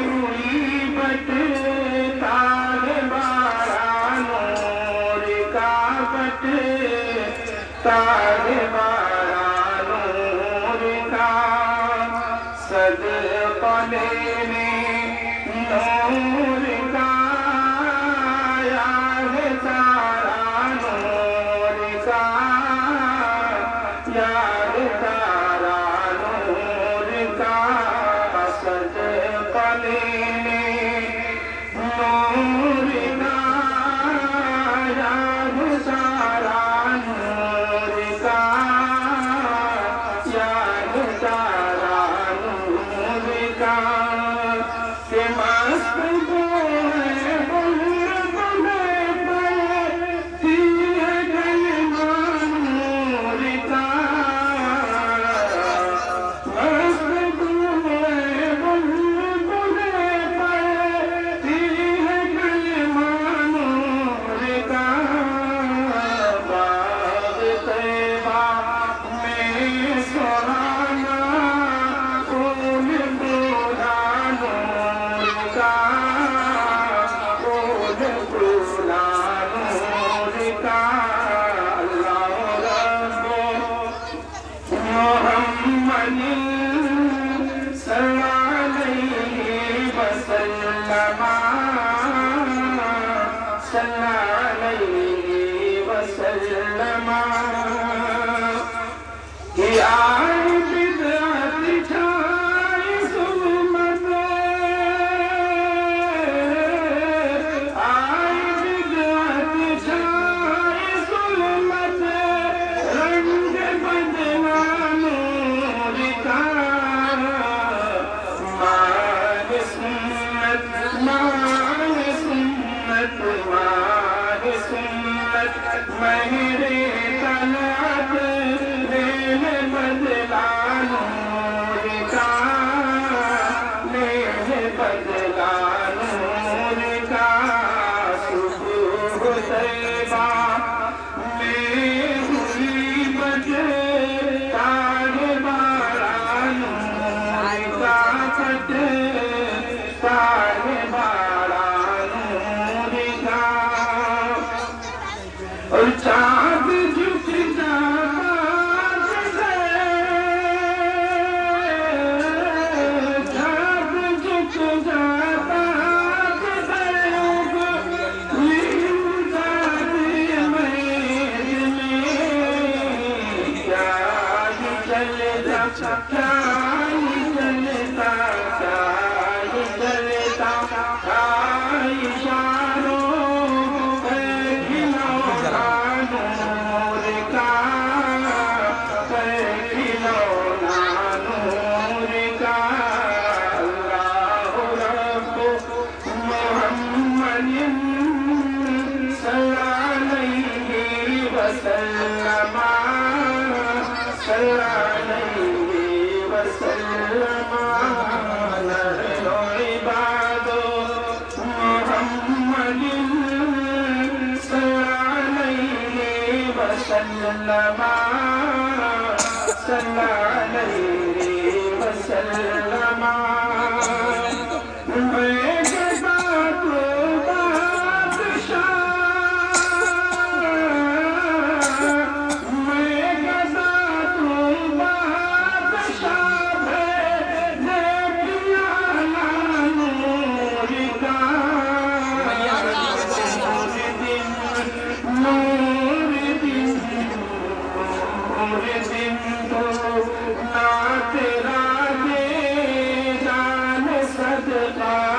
हुई बट तारे बारा नूर का बट तारे बारा नूर का सदका लेने नूर का यार तारा नूर का यार तारा नूर का सदका लेने नूर का यार तारा नूर का यार तारा नूर का के मस्त है बुलबुल पलती है गलमा नूर का मस्त है बुलबुल पलती है गलमा नूर का बाग तैबा में सुहाना फूल फूला नूर का फूल फूला नूर का अल्लाह रब्बो मोहम्मद सल्लल्लाहु अलैहि वसल्लम सल्लल्लाहु अलैहि वसल्लम कि आए बिदअत छाई सुन्नत आए बिदअत छाई सुन्नत रंग बदला नूर का मान सुन्नत मान सुन्नत मान सुन्नत मेरे तलत रेल बदला नूर का रेल बदला नूर का सुबह तैबा में हुई बट तारे बारा नूर का बट तारे बारा नूर का और चाँद झुक जाता चाँद झुक जाता क्या ही चलता क्या ही चलता क्या ही चलता क्या इशारों तेरा दे जान सदका